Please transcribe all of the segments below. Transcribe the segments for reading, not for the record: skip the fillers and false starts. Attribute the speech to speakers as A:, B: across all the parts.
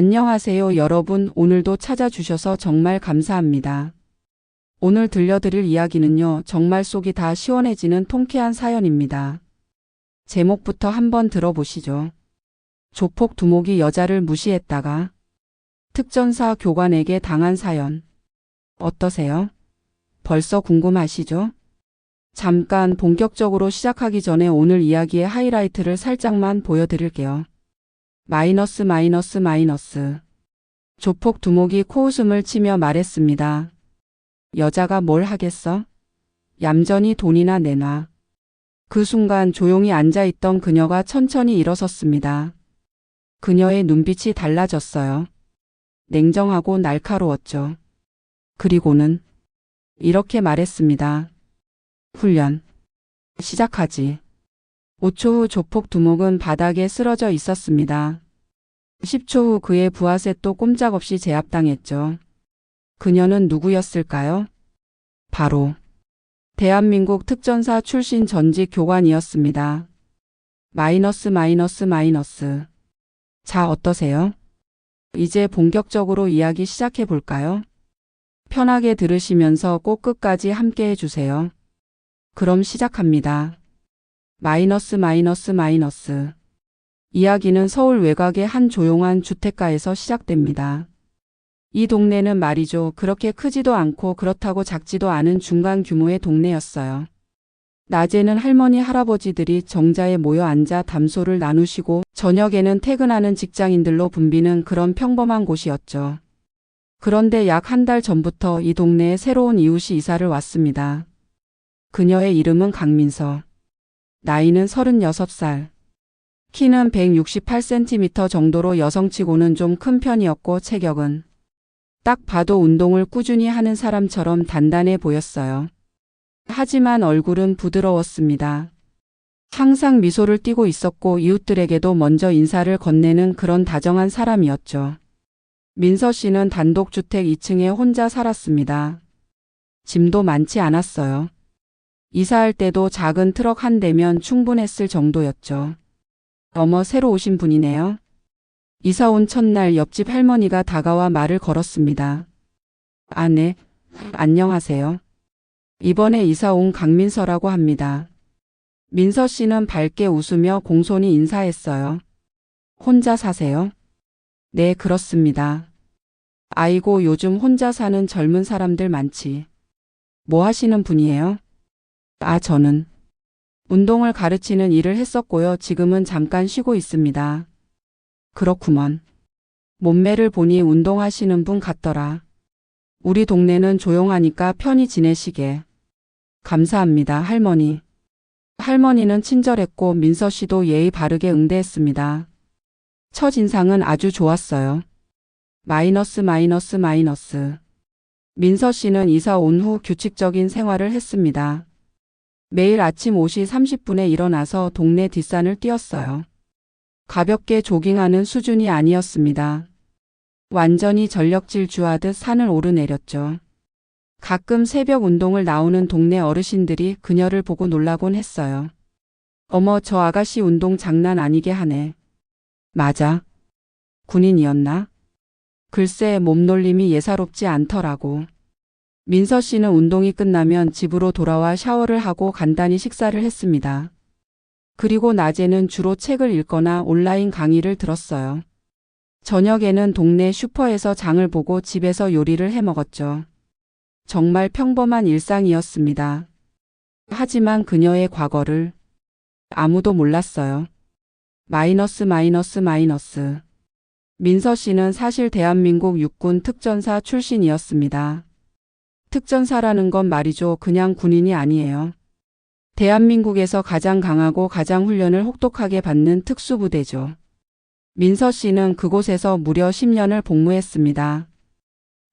A: 안녕하세요, 여러분. 오늘도 찾아주셔서 정말 감사합니다. 오늘 들려드릴 이야기는요, 정말 속이 다 시원해지는 통쾌한 사연입니다. 제목부터 한번 들어보시죠. 조폭 두목이 여자를 무시했다가 특전사 교관에게 당한 사연. 어떠세요? 벌써 궁금하시죠? 잠깐 본격적으로 시작하기 전에 오늘 이야기의 하이라이트를 살짝만 보여드릴게요. 마이너스. 조폭 두목이 코웃음을 치며 말했습니다. 여자가 뭘 하겠어? 얌전히 돈이나 내놔. 그 순간 조용히 앉아있던 그녀가 천천히 일어섰습니다. 그녀의 눈빛이 달라졌어요. 냉정하고 날카로웠죠. 그리고는 이렇게 말했습니다. 훈련. 시작하지. 5초 후 조폭 두목은 바닥에 쓰러져 있었습니다. 10초 후 그의 부하셋도 꼼짝없이 제압당했죠. 그녀는 누구였을까요? 바로 대한민국 특전사 출신 전직 교관이었습니다. 마이너스. 자, 어떠세요? 이제 본격적으로 이야기 시작해 볼까요? 편하게 들으시면서 꼭 끝까지 함께 해주세요. 그럼 시작합니다. 마이너스. 이야기는 서울 외곽의 한 조용한 주택가에서 시작됩니다. 이 동네는 말이죠, 그렇게 크지도 않고 그렇다고 작지도 않은 중간 규모의 동네였어요. 낮에는 할머니 할아버지들이 정자에 모여 앉아 담소를 나누시고 저녁에는 퇴근하는 직장인들로 붐비는 그런 평범한 곳이었죠. 그런데 약 한 달 전부터 이 동네에 새로운 이웃이 이사를 왔습니다. 그녀의 이름은 강민서. 나이는 36살. 키는 168cm 정도로 여성치고는 좀 큰 편이었고 체격은 딱 봐도 운동을 꾸준히 하는 사람처럼 단단해 보였어요. 하지만 얼굴은 부드러웠습니다. 항상 미소를 띠고 있었고 이웃들에게도 먼저 인사를 건네는 그런 다정한 사람이었죠. 민서 씨는 단독주택 2층에 혼자 살았습니다. 짐도 많지 않았어요. 이사할 때도 작은 트럭 한 대면 충분했을 정도였죠. 어머, 새로 오신 분이네요. 이사 온 첫날 옆집 할머니가 다가와 말을 걸었습니다. 아, 네. 안녕하세요. 이번에 이사 온 강민서라고 합니다. 민서 씨는 밝게 웃으며 공손히 인사했어요. 혼자 사세요? 네, 그렇습니다. 아이고, 요즘 혼자 사는 젊은 사람들 많지. 뭐 하시는 분이에요? 아, 저는 운동을 가르치는 일을 했었고요. 지금은 잠깐 쉬고 있습니다. 그렇구먼. 몸매를 보니 운동하시는 분 같더라. 우리 동네는 조용하니까 편히 지내시게. 감사합니다, 할머니. 할머니는 친절했고 민서 씨도 예의 바르게 응대했습니다. 첫인상은 아주 좋았어요. 마이너스. 민서 씨는 이사 온 후 규칙적인 생활을 했습니다. 매일 아침 5시 30분에 일어나서 동네 뒷산을 뛰었어요. 가볍게 조깅하는 수준이 아니었습니다. 완전히 전력 질주하듯 산을 오르내렸죠. 가끔 새벽 운동을 나오는 동네 어르신들이 그녀를 보고 놀라곤 했어요. 어머, 저 아가씨 운동 장난 아니게 하네. 맞아. 군인이었나? 글쎄, 몸놀림이 예사롭지 않더라고. 민서 씨는 운동이 끝나면 집으로 돌아와 샤워를 하고 간단히 식사를 했습니다. 그리고 낮에는 주로 책을 읽거나 온라인 강의를 들었어요. 저녁에는 동네 슈퍼에서 장을 보고 집에서 요리를 해 먹었죠. 정말 평범한 일상이었습니다. 하지만 그녀의 과거를 아무도 몰랐어요. 마이너스. 민서 씨는 사실 대한민국 육군 특전사 출신이었습니다. 특전사라는 건 말이죠, 그냥 군인이 아니에요. 대한민국에서 가장 강하고 가장 훈련을 혹독하게 받는 특수부대죠. 민서 씨는 그곳에서 무려 10년을 복무했습니다.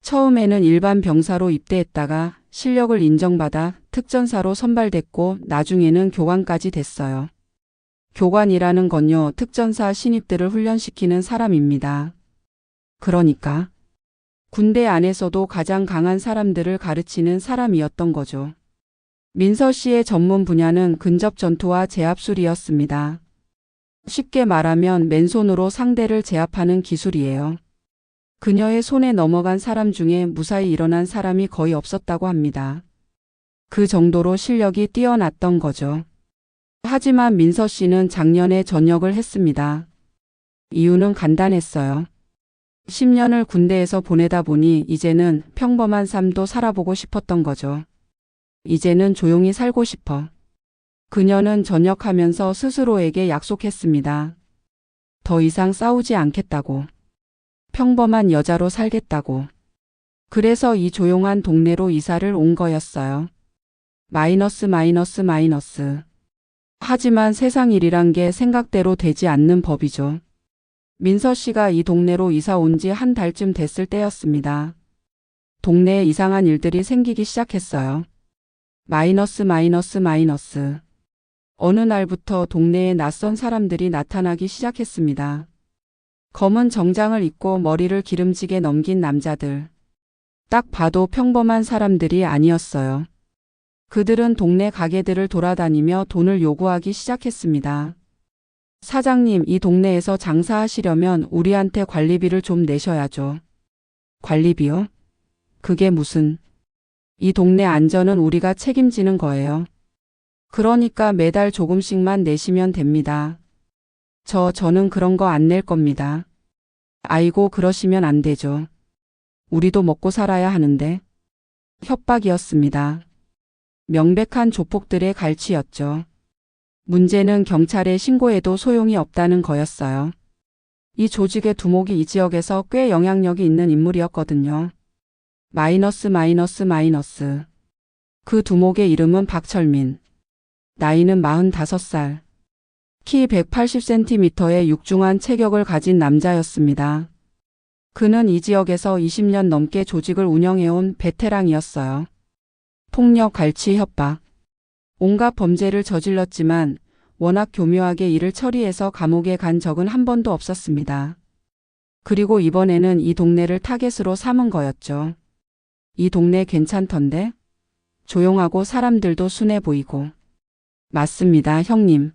A: 처음에는 일반 병사로 입대했다가 실력을 인정받아 특전사로 선발됐고 나중에는 교관까지 됐어요. 교관이라는 건요, 특전사 신입들을 훈련시키는 사람입니다. 그러니까 군대 안에서도 가장 강한 사람들을 가르치는 사람이었던 거죠. 민서 씨의 전문 분야는 근접 전투와 제압술이었습니다. 쉽게 말하면 맨손으로 상대를 제압하는 기술이에요. 그녀의 손에 넘어간 사람 중에 무사히 일어난 사람이 거의 없었다고 합니다. 그 정도로 실력이 뛰어났던 거죠. 하지만 민서 씨는 작년에 전역을 했습니다. 이유는 간단했어요. 10년을 군대에서 보내다 보니 이제는 평범한 삶도 살아보고 싶었던 거죠. 이제는 조용히 살고 싶어. 그녀는 전역하면서 스스로에게 약속했습니다. 더 이상 싸우지 않겠다고. 평범한 여자로 살겠다고. 그래서 이 조용한 동네로 이사를 온 거였어요. 마이너스. 하지만 세상 일이란 게 생각대로 되지 않는 법이죠. 민서 씨가 이 동네로 이사 온 지 한 달쯤 됐을 때였습니다. 동네에 이상한 일들이 생기기 시작했어요. 마이너스. 어느 날부터 동네에 낯선 사람들이 나타나기 시작했습니다. 검은 정장을 입고 머리를 기름지게 넘긴 남자들. 딱 봐도 평범한 사람들이 아니었어요. 그들은 동네 가게들을 돌아다니며 돈을 요구하기 시작했습니다. 사장님, 이 동네에서 장사하시려면 우리한테 관리비를 좀 내셔야죠. 관리비요? 그게 무슨? 이 동네 안전은 우리가 책임지는 거예요. 그러니까 매달 조금씩만 내시면 됩니다. 저는 그런 거 안 낼 겁니다. 아이고, 그러시면 안 되죠. 우리도 먹고 살아야 하는데. 협박이었습니다. 명백한 조폭들의 갈취였죠. 문제는 경찰에 신고해도 소용이 없다는 거였어요. 이 조직의 두목이 이 지역에서 꽤 영향력이 있는 인물이었거든요. 마이너스. 그 두목의 이름은 박철민. 나이는 45살. 키 180cm의 육중한 체격을 가진 남자였습니다. 그는 이 지역에서 20년 넘게 조직을 운영해온 베테랑이었어요. 폭력, 갈취, 협박. 온갖 범죄를 저질렀지만 워낙 교묘하게 이를 처리해서 감옥에 간 적은 한 번도 없었습니다. 그리고 이번에는 이 동네를 타겟으로 삼은 거였죠. 이 동네 괜찮던데? 조용하고 사람들도 순해 보이고. 맞습니다, 형님.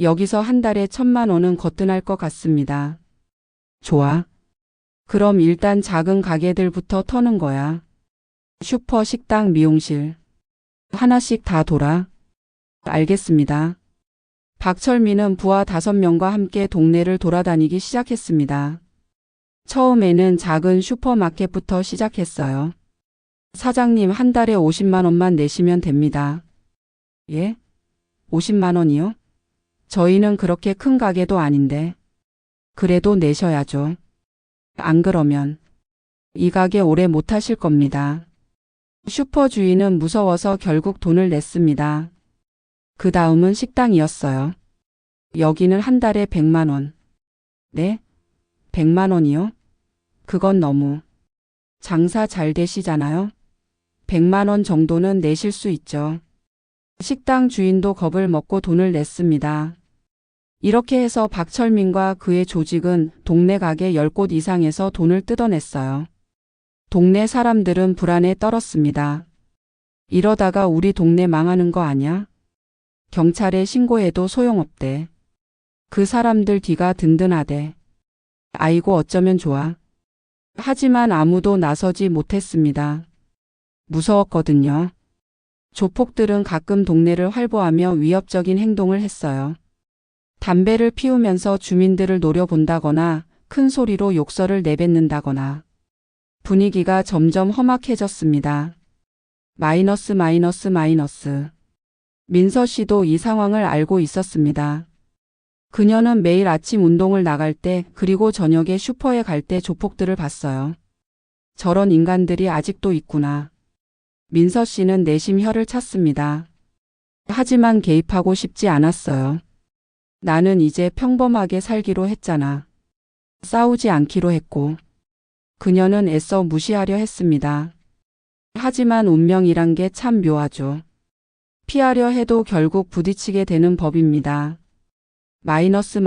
A: 여기서 한 달에 1,000만 원은 거뜬할 것 같습니다. 좋아. 그럼 일단 작은 가게들부터 터는 거야. 슈퍼, 식당, 미용실. 하나씩 다 돌아. 알겠습니다. 박철민은 부하 5명과 함께 동네를 돌아다니기 시작했습니다. 처음에는 작은 슈퍼마켓부터 시작했어요. 사장님, 한 달에 50만 원만 내시면 됩니다. 예? 50만 원이요? 저희는 그렇게 큰 가게도 아닌데. 그래도 내셔야죠. 안 그러면 이 가게 오래 못 하실 겁니다. 슈퍼 주인은 무서워서 결국 돈을 냈습니다. 그 다음은 식당이었어요. 여기는 한 달에 100만 원. 네? 100만 원이요? 그건 너무. 장사 잘 되시잖아요? 100만 원 정도는 내실 수 있죠. 식당 주인도 겁을 먹고 돈을 냈습니다. 이렇게 해서 박철민과 그의 조직은 동네 가게 10곳 이상에서 돈을 뜯어냈어요. 동네 사람들은 불안에 떨었습니다. 이러다가 우리 동네 망하는 거 아냐? 경찰에 신고해도 소용없대. 그 사람들 뒤가 든든하대. 아이고, 어쩌면 좋아. 하지만 아무도 나서지 못했습니다. 무서웠거든요. 조폭들은 가끔 동네를 활보하며 위협적인 행동을 했어요. 담배를 피우면서 주민들을 노려본다거나 큰 소리로 욕설을 내뱉는다거나. 분위기가 점점 험악해졌습니다. 마이너스. 민서 씨도 이 상황을 알고 있었습니다. 그녀는 매일 아침 운동을 나갈 때 그리고 저녁에 슈퍼에 갈 때 조폭들을 봤어요. 저런 인간들이 아직도 있구나. 민서 씨는 내심 혀를 찼습니다. 하지만 개입하고 싶지 않았어요. 나는 이제 평범하게 살기로 했잖아. 싸우지 않기로 했고. 그녀는 애써 무시하려 했습니다. 하지만 운명이란 게 참 묘하죠. 피하려 해도 결국 부딪히게 되는 법입니다. 마이너스.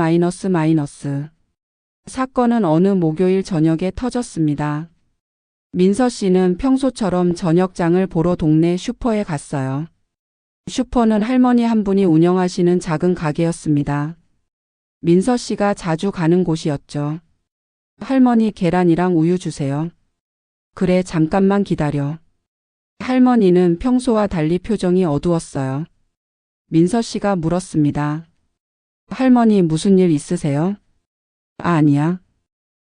A: 사건은 어느 목요일 저녁에 터졌습니다. 민서 씨는 평소처럼 저녁장을 보러 동네 슈퍼에 갔어요. 슈퍼는 할머니 한 분이 운영하시는 작은 가게였습니다. 민서 씨가 자주 가는 곳이었죠. 할머니 계란이랑 우유 주세요. 그래, 잠깐만 기다려. 할머니는 평소와 달리 표정이 어두웠어요. 민서 씨가 물었습니다. 할머니 무슨 일 있으세요? 아니야.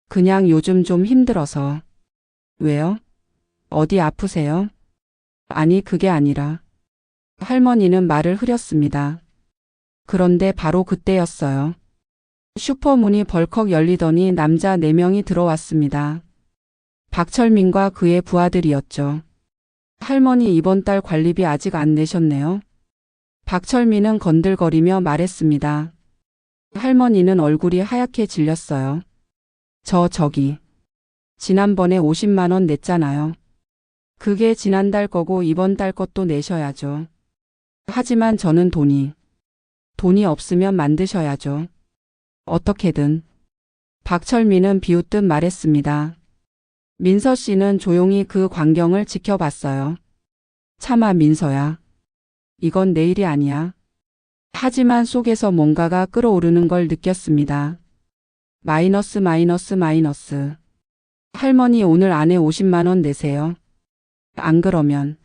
A: 그냥 요즘 좀 힘들어서. 왜요? 어디 아프세요? 아니, 그게 아니라. 할머니는 말을 흐렸습니다. 그런데 바로 그때였어요. 슈퍼문이 벌컥 열리더니 남자 4명이 들어왔습니다. 박철민과 그의 부하들이었죠. 할머니 이번 달 관리비 아직 안 내셨네요. 박철민은 건들거리며 말했습니다. 할머니는 얼굴이 하얗게 질렸어요. 저기. 지난번에 50만 원 냈잖아요. 그게 지난달 거고 이번 달 것도 내셔야죠. 하지만 저는 돈이 없으면 만드셔야죠. 어떻게든. 박철민은 비웃듯 말했습니다. 민서 씨는 조용히 그 광경을 지켜봤어요. 차마 민서야. 이건 내 일이 아니야. 하지만 속에서 뭔가가 끓어오르는 걸 느꼈습니다. 마이너스. 할머니 오늘 안에 50만 원 내세요. 안 그러면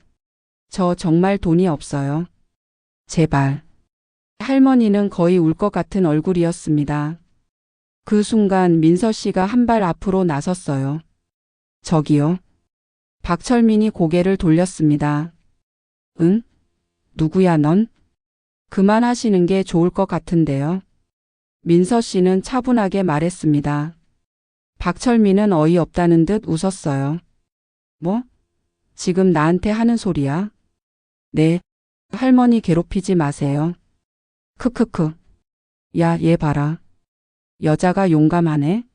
A: 저 정말 돈이 없어요. 제발. 할머니는 거의 울 것 같은 얼굴이었습니다. 그 순간 민서 씨가 한 발 앞으로 나섰어요. 저기요. 박철민이 고개를 돌렸습니다. 응? 누구야 넌? 그만하시는 게 좋을 것 같은데요. 민서 씨는 차분하게 말했습니다. 박철민은 어이없다는 듯 웃었어요. 뭐? 지금 나한테 하는 소리야? 네. 할머니 괴롭히지 마세요. 크크크. 야, 얘 봐라. 여자가 용감하네.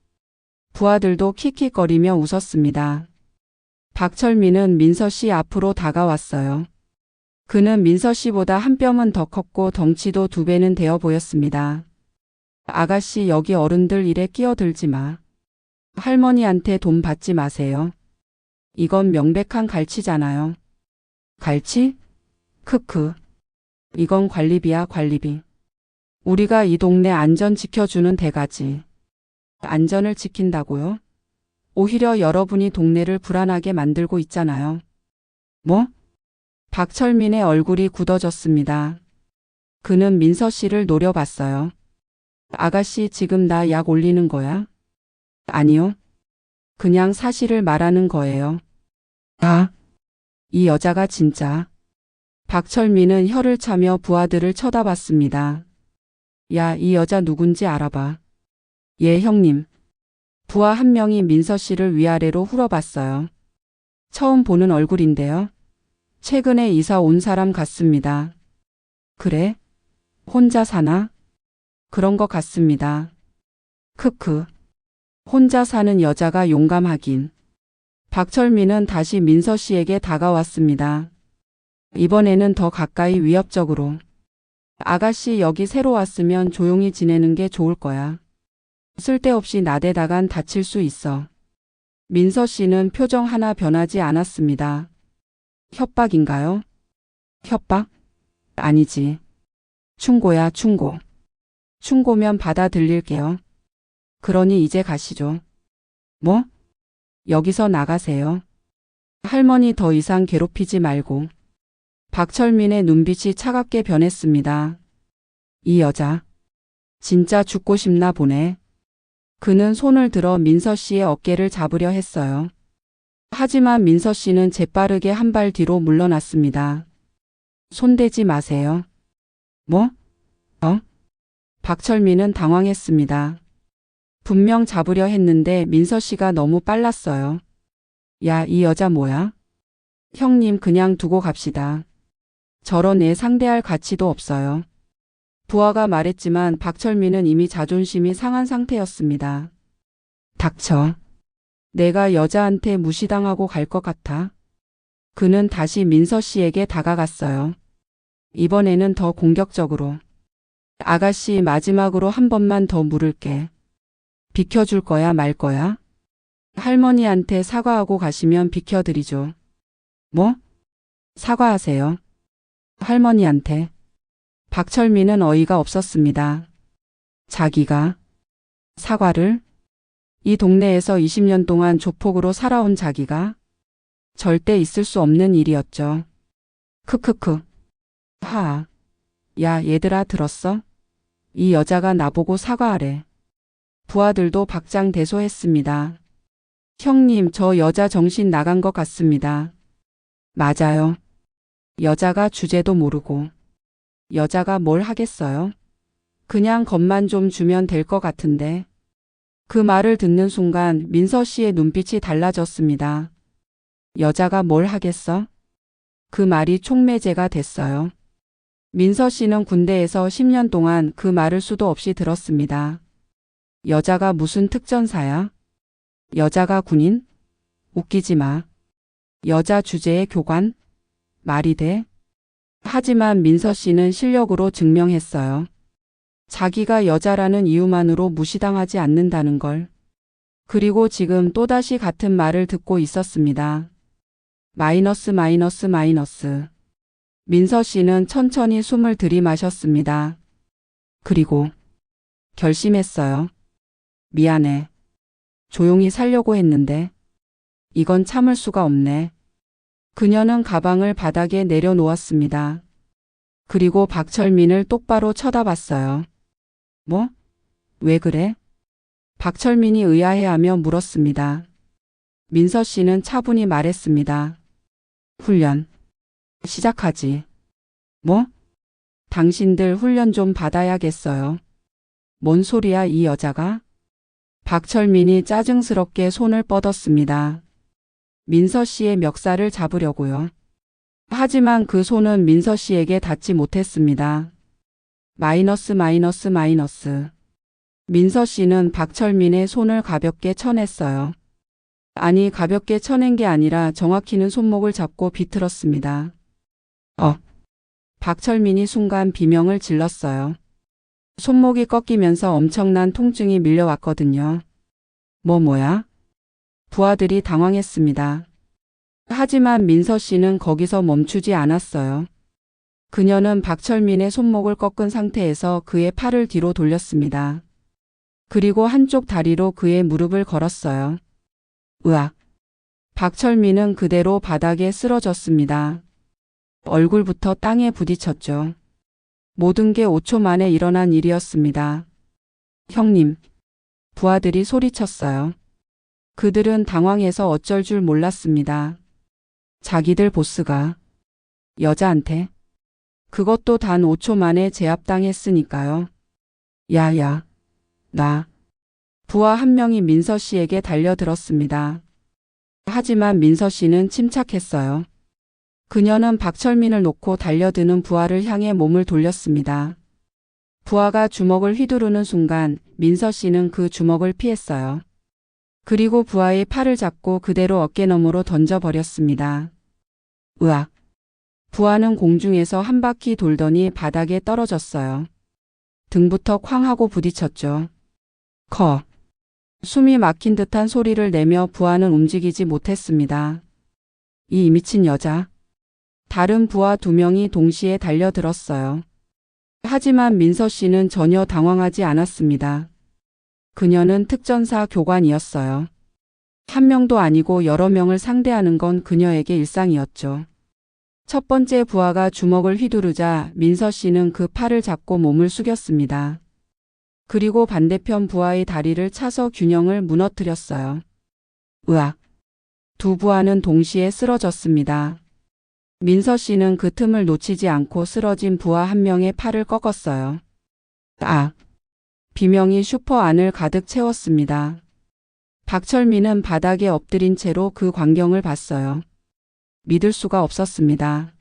A: 부하들도 킥킥거리며 웃었습니다. 박철민은 민서 씨 앞으로 다가왔어요. 그는 민서 씨보다 한 뼘은 더 컸고 덩치도 2배는 되어 보였습니다. 아가씨, 여기 어른들 일에 끼어들지 마. 할머니한테 돈 받지 마세요. 이건 명백한 갈치잖아요. 갈치? 크크. 이건 관리비야, 관리비. 우리가 이 동네 안전 지켜주는 대가지. 안전을 지킨다고요? 오히려 여러분이 동네를 불안하게 만들고 있잖아요. 뭐? 박철민의 얼굴이 굳어졌습니다. 그는 민서 씨를 노려봤어요. 아가씨, 지금 나 약 올리는 거야? 아니요. 그냥 사실을 말하는 거예요. 아, 이 여자가 진짜. 박철민은 혀를 차며 부하들을 쳐다봤습니다. 야, 이 여자 누군지 알아봐. 예, 형님. 부하 한 명이 민서 씨를 위아래로 흘어봤어요. 처음 보는 얼굴인데요. 최근에 이사 온 사람 같습니다. 그래? 혼자 사나? 그런 것 같습니다. 크크. 혼자 사는 여자가 용감하긴. 박철민은 다시 민서 씨에게 다가왔습니다. 이번에는 더 가까이 위협적으로. 아가씨, 여기 새로 왔으면 조용히 지내는 게 좋을 거야. 쓸데없이 나대다간 다칠 수 있어. 민서 씨는 표정 하나 변하지 않았습니다. 협박인가요? 협박? 아니지. 충고야, 충고. 충고면 받아들일게요. 그러니 이제 가시죠. 뭐? 여기서 나가세요. 할머니 더 이상 괴롭히지 말고. 박철민의 눈빛이 차갑게 변했습니다. 이 여자. 진짜 죽고 싶나 보네. 그는 손을 들어 민서 씨의 어깨를 잡으려 했어요. 하지만 민서 씨는 재빠르게 한 발 뒤로 물러났습니다. 손대지 마세요. 뭐? 박철민은 당황했습니다. 분명 잡으려 했는데 민서 씨가 너무 빨랐어요. 야, 이 여자 뭐야? 형님, 그냥 두고 갑시다. 저런 애 상대할 가치도 없어요. 부하가 말했지만 박철민은 이미 자존심이 상한 상태였습니다. 닥쳐. 내가 여자한테 무시당하고 갈 것 같아. 그는 다시 민서 씨에게 다가갔어요. 이번에는 더 공격적으로. 아가씨, 마지막으로 한 번만 더 물을게. 비켜줄 거야, 말 거야? 할머니한테 사과하고 가시면 비켜드리죠. 뭐? 사과하세요. 할머니한테. 박철민은 어이가 없었습니다. 자기가 사과를? 이 동네에서 20년 동안 조폭으로 살아온 자기가 절대 있을 수 없는 일이었죠. 크크크. 하. 야, 얘들아 들었어? 이 여자가 나보고 사과하래. 부하들도 박장대소했습니다. 형님, 저 여자 정신 나간 것 같습니다. 맞아요. 여자가 주제도 모르고. 여자가 뭘 하겠어요? 그냥 겁만 좀 주면 될 것 같은데. 그 말을 듣는 순간 민서 씨의 눈빛이 달라졌습니다. 여자가 뭘 하겠어? 그 말이 촉매제가 됐어요. 민서 씨는 군대에서 10년 동안 그 말을 수도 없이 들었습니다. 여자가 무슨 특전사야? 여자가 군인? 웃기지 마. 여자 주제에 교관? 말이 돼? 하지만 민서 씨는 실력으로 증명했어요. 자기가 여자라는 이유만으로 무시당하지 않는다는 걸. 그리고 지금 또다시 같은 말을 듣고 있었습니다. 마이너스. 민서 씨는 천천히 숨을 들이마셨습니다. 그리고 결심했어요. 미안해. 조용히 살려고 했는데 이건 참을 수가 없네. 그녀는 가방을 바닥에 내려놓았습니다. 그리고 박철민을 똑바로 쳐다봤어요. 뭐? 왜 그래? 박철민이 의아해하며 물었습니다. 민서 씨는 차분히 말했습니다. 훈련. 시작하지. 뭐? 당신들 훈련 좀 받아야겠어요. 뭔 소리야 이 여자가? 박철민이 짜증스럽게 손을 뻗었습니다. 민서 씨의 멱살을 잡으려고요. 하지만 그 손은 민서 씨에게 닿지 못했습니다. 마이너스. 민서 씨는 박철민의 손을 가볍게 쳐냈어요. 아니, 가볍게 쳐낸 게 아니라 정확히는 손목을 잡고 비틀었습니다. 박철민이 순간 비명을 질렀어요. 손목이 꺾이면서 엄청난 통증이 밀려왔거든요. 뭐야? 부하들이 당황했습니다. 하지만 민서 씨는 거기서 멈추지 않았어요. 그녀는 박철민의 손목을 꺾은 상태에서 그의 팔을 뒤로 돌렸습니다. 그리고 한쪽 다리로 그의 무릎을 걸었어요. 으악. 박철민은 그대로 바닥에 쓰러졌습니다. 얼굴부터 땅에 부딪혔죠. 모든 게 5초 만에 일어난 일이었습니다. 형님. 부하들이 소리쳤어요. 그들은 당황해서 어쩔 줄 몰랐습니다. 자기들 보스가 여자한테 그것도 단 5초 만에 제압당했으니까요. 야야. 나. 부하 한 명이 민서 씨에게 달려들었습니다. 하지만 민서 씨는 침착했어요. 그녀는 박철민을 놓고 달려드는 부하를 향해 몸을 돌렸습니다. 부하가 주먹을 휘두르는 순간 민서 씨는 그 주먹을 피했어요. 그리고 부하의 팔을 잡고 그대로 어깨너머로 던져버렸습니다. 으악. 부하는 공중에서 한 바퀴 돌더니 바닥에 떨어졌어요. 등부터 쾅 하고 부딪혔죠. 커. 숨이 막힌 듯한 소리를 내며 부하는 움직이지 못했습니다. 이 미친 여자. 다른 부하 2명이 동시에 달려들었어요. 하지만 민서 씨는 전혀 당황하지 않았습니다. 그녀는 특전사 교관이었어요. 한 명도 아니고 여러 명을 상대하는 건 그녀에게 일상이었죠. 첫 번째 부하가 주먹을 휘두르자 민서 씨는 그 팔을 잡고 몸을 숙였습니다. 그리고 반대편 부하의 다리를 차서 균형을 무너뜨렸어요. 으악. 두 부하는 동시에 쓰러졌습니다. 민서 씨는 그 틈을 놓치지 않고 쓰러진 부하 한 명의 팔을 꺾었어요. 비명이 슈퍼 안을 가득 채웠습니다. 박철민은 바닥에 엎드린 채로 그 광경을 봤어요. 믿을 수가 없었습니다.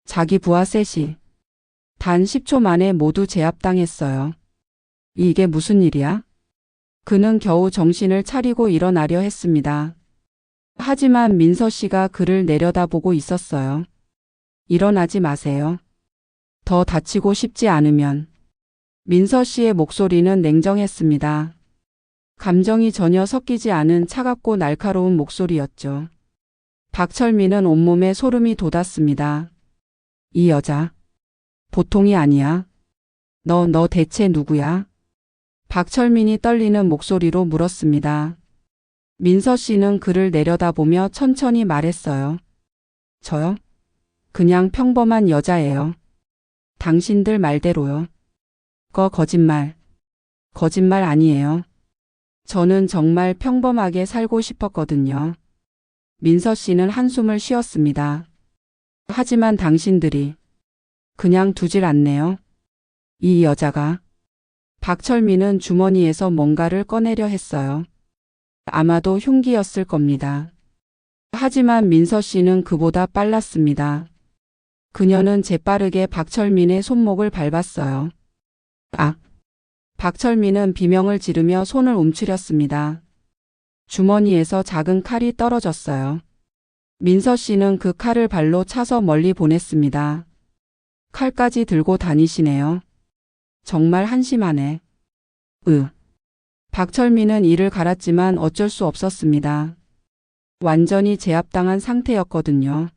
A: 자기 부하 셋이 단 10초 만에 모두 제압당했어요. 이게 무슨 일이야? 그는 겨우 정신을 차리고 일어나려 했습니다. 하지만 민서 씨가 그를 내려다보고 있었어요. 일어나지 마세요. 더 다치고 싶지 않으면. 민서 씨의 목소리는 냉정했습니다. 감정이 전혀 섞이지 않은 차갑고 날카로운 목소리였죠. 박철민은 온몸에 소름이 돋았습니다. 이 여자. 보통이 아니야. 너 대체 누구야? 박철민이 떨리는 목소리로 물었습니다. 민서 씨는 그를 내려다보며 천천히 말했어요. 저요? 그냥 평범한 여자예요. 당신들 말대로요. 거짓말. 거짓말 아니에요. 저는 정말 평범하게 살고 싶었거든요. 민서 씨는 한숨을 쉬었습니다. 하지만 당신들이 그냥 두질 않네요. 이 여자가. 박철민은 주머니에서 뭔가를 꺼내려 했어요. 아마도 흉기였을 겁니다. 하지만 민서 씨는 그보다 빨랐습니다. 그녀는 재빠르게 박철민의 손목을 밟았어요. 아! 박철민은 비명을 지르며 손을 움츠렸습니다. 주머니에서 작은 칼이 떨어졌어요. 민서 씨는 그 칼을 발로 차서 멀리 보냈습니다. 칼까지 들고 다니시네요. 정말 한심하네. 박철민은 이를 갈았지만 어쩔 수 없었습니다. 완전히 제압당한 상태였거든요.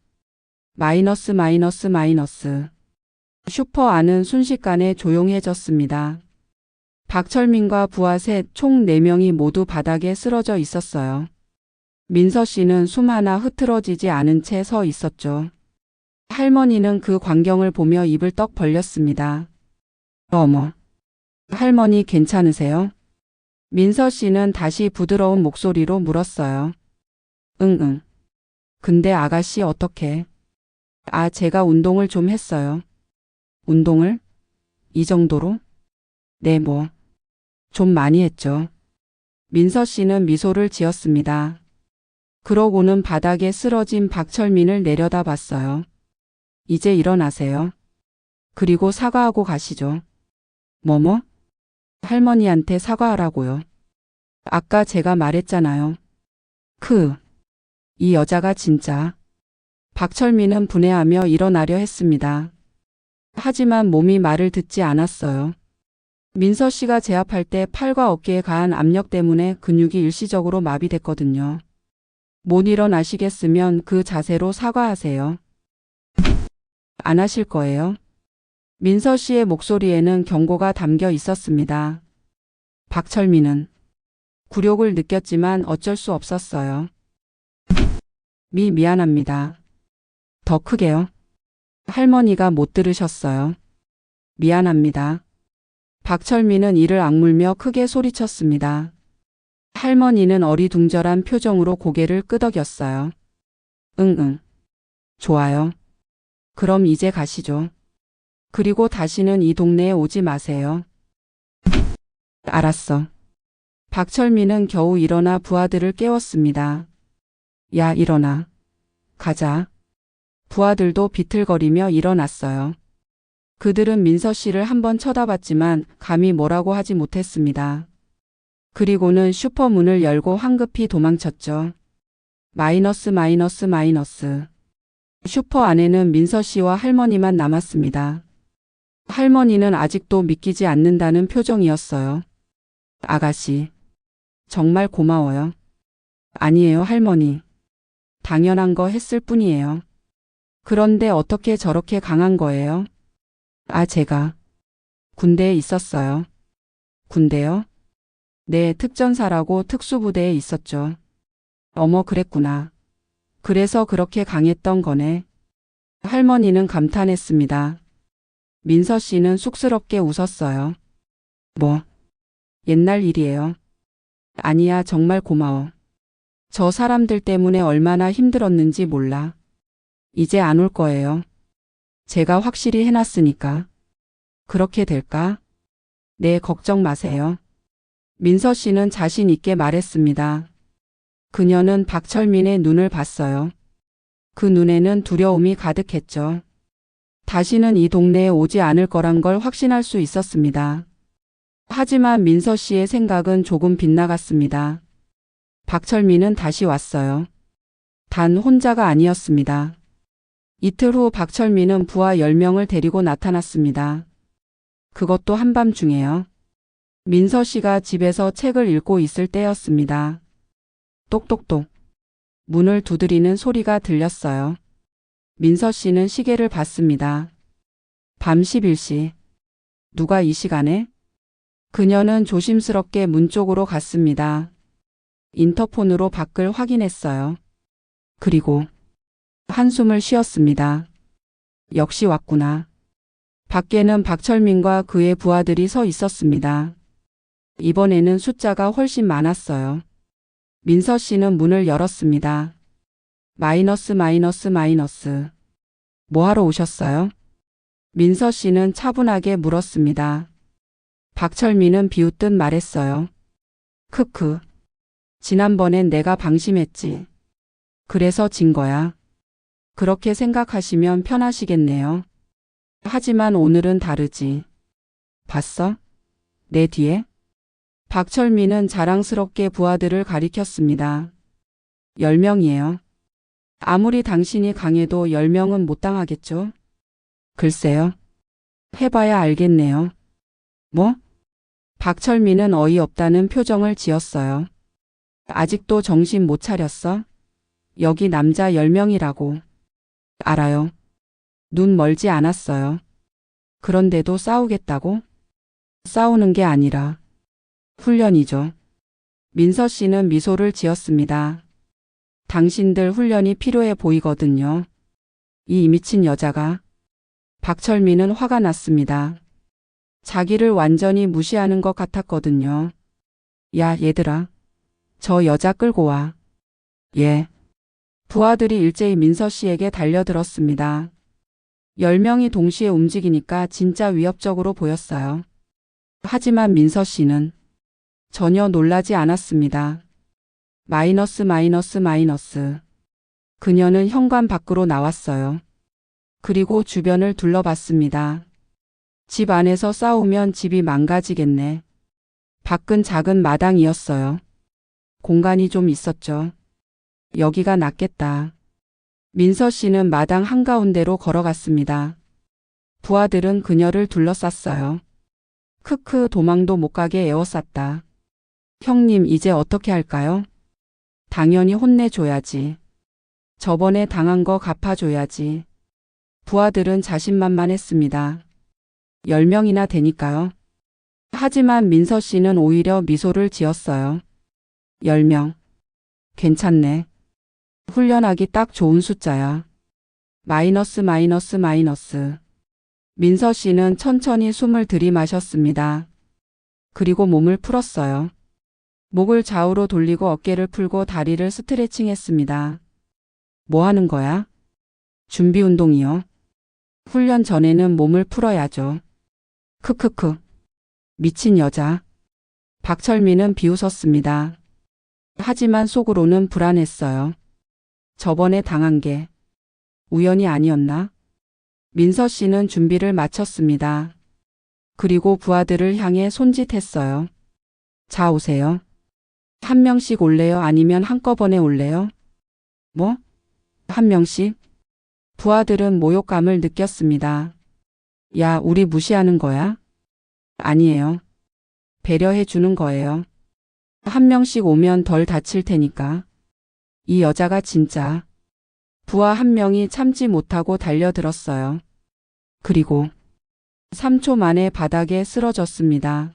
A: 마이너스. 슈퍼 안은 순식간에 조용해졌습니다. 박철민과 부하 셋 총 4명이 모두 바닥에 쓰러져 있었어요. 민서 씨는 숨 하나 흐트러지지 않은 채 서 있었죠. 할머니는 그 광경을 보며 입을 떡 벌렸습니다. 어머, 할머니 괜찮으세요? 민서 씨는 다시 부드러운 목소리로 물었어요. 응. 근데 아가씨 어떻게? 제가 운동을 좀 했어요. 운동을? 이 정도로? 네, 좀 많이 했죠. 민서 씨는 미소를 지었습니다. 그러고는 바닥에 쓰러진 박철민을 내려다 봤어요. 이제 일어나세요. 그리고 사과하고 가시죠. 할머니한테 사과하라고요. 아까 제가 말했잖아요. 이 여자가 진짜. 박철민은 분해하며 일어나려 했습니다. 하지만 몸이 말을 듣지 않았어요. 민서 씨가 제압할 때 팔과 어깨에 가한 압력 때문에 근육이 일시적으로 마비됐거든요. 못 일어나시겠으면 그 자세로 사과하세요. 안 하실 거예요? 민서 씨의 목소리에는 경고가 담겨 있었습니다. 박철민은 굴욕을 느꼈지만 어쩔 수 없었어요. 미안합니다. 더 크게요. 할머니가 못 들으셨어요. 미안합니다. 박철민은 이를 악물며 크게 소리쳤습니다. 할머니는 어리둥절한 표정으로 고개를 끄덕였어요. 응. 좋아요. 그럼 이제 가시죠. 그리고 다시는 이 동네에 오지 마세요. 알았어. 박철민은 겨우 일어나 부하들을 깨웠습니다. 야, 일어나. 가자. 부하들도 비틀거리며 일어났어요. 그들은 민서 씨를 한번 쳐다봤지만 감히 뭐라고 하지 못했습니다. 그리고는 슈퍼 문을 열고 황급히 도망쳤죠. 마이너스. 슈퍼 안에는 민서 씨와 할머니만 남았습니다. 할머니는 아직도 믿기지 않는다는 표정이었어요. 아가씨, 정말 고마워요. 아니에요, 할머니. 당연한 거 했을 뿐이에요. 그런데 어떻게 저렇게 강한 거예요? 제가 군대에 있었어요. 군대요? 네, 특전사라고 특수부대에 있었죠. 어머, 그랬구나. 그래서 그렇게 강했던 거네. 할머니는 감탄했습니다. 민서 씨는 쑥스럽게 웃었어요. 옛날 일이에요. 아니야, 정말 고마워. 저 사람들 때문에 얼마나 힘들었는지 몰라. 이제 안 올 거예요. 제가 확실히 해놨으니까. 그렇게 될까? 네, 걱정 마세요. 민서 씨는 자신 있게 말했습니다. 그녀는 박철민의 눈을 봤어요. 그 눈에는 두려움이 가득했죠. 다시는 이 동네에 오지 않을 거란 걸 확신할 수 있었습니다. 하지만 민서 씨의 생각은 조금 빗나갔습니다. 박철민은 다시 왔어요. 단 혼자가 아니었습니다. 이틀 후 박철민은 부하 10명을 데리고 나타났습니다. 그것도 한밤중에요. 민서 씨가 집에서 책을 읽고 있을 때였습니다. 똑똑똑. 문을 두드리는 소리가 들렸어요. 민서 씨는 시계를 봤습니다. 밤 11시. 누가 이 시간에? 그녀는 조심스럽게 문 쪽으로 갔습니다. 인터폰으로 밖을 확인했어요. 그리고 한숨을 쉬었습니다. 역시 왔구나. 밖에는 박철민과 그의 부하들이 서 있었습니다. 이번에는 숫자가 훨씬 많았어요. 민서 씨는 문을 열었습니다. 마이너스. 뭐하러 오셨어요? 민서 씨는 차분하게 물었습니다. 박철민은 비웃듯 말했어요. 크크. 지난번엔 내가 방심했지. 그래서 진 거야. 그렇게 생각하시면 편하시겠네요. 하지만 오늘은 다르지. 봤어? 내 뒤에? 박철민은 자랑스럽게 부하들을 가리켰습니다. 10명이에요. 아무리 당신이 강해도 10명은 못 당하겠죠? 글쎄요. 해봐야 알겠네요. 뭐? 박철민은 어이없다는 표정을 지었어요. 아직도 정신 못 차렸어? 여기 남자 10명이라고. 알아요. 눈 멀지 않았어요. 그런데도 싸우겠다고? 싸우는 게 아니라 훈련이죠. 민서 씨는 미소를 지었습니다. 당신들 훈련이 필요해 보이거든요. 이 미친 여자가. 박철민은 화가 났습니다. 자기를 완전히 무시하는 것 같았거든요. 야, 얘들아. 저 여자 끌고 와. 예. 부하들이 일제히 민서 씨에게 달려들었습니다. 10명이 동시에 움직이니까 진짜 위협적으로 보였어요. 하지만 민서 씨는 전혀 놀라지 않았습니다. 마이너스. 그녀는 현관 밖으로 나왔어요. 그리고 주변을 둘러봤습니다. 집 안에서 싸우면 집이 망가지겠네. 밖은 작은 마당이었어요. 공간이 좀 있었죠. 여기가 낫겠다. 민서 씨는 마당 한가운데로 걸어갔습니다. 부하들은 그녀를 둘러쌌어요. 크크, 도망도 못 가게 에워쌌다. 형님, 이제 어떻게 할까요? 당연히 혼내줘야지. 저번에 당한 거 갚아줘야지. 부하들은 자신만만했습니다. 10명이나 되니까요. 하지만 민서 씨는 오히려 미소를 지었어요. 10명. 괜찮네. 훈련하기 딱 좋은 숫자야. 마이너스. 민서 씨는 천천히 숨을 들이마셨습니다. 그리고 몸을 풀었어요. 목을 좌우로 돌리고 어깨를 풀고 다리를 스트레칭했습니다. 뭐 하는 거야? 준비 운동이요. 훈련 전에는 몸을 풀어야죠. 크크크. 미친 여자. 박철민은 비웃었습니다. 하지만 속으로는 불안했어요. 저번에 당한 게 우연이 아니었나? 민서 씨는 준비를 마쳤습니다. 그리고 부하들을 향해 손짓했어요. 자, 오세요. 한 명씩 올래요? 아니면 한꺼번에 올래요? 뭐? 한 명씩? 부하들은 모욕감을 느꼈습니다. 야, 우리 무시하는 거야? 아니에요. 배려해 주는 거예요. 한 명씩 오면 덜 다칠 테니까. 이 여자가 진짜. 부하 한 명이 참지 못하고 달려들었어요. 그리고 3초 만에 바닥에 쓰러졌습니다.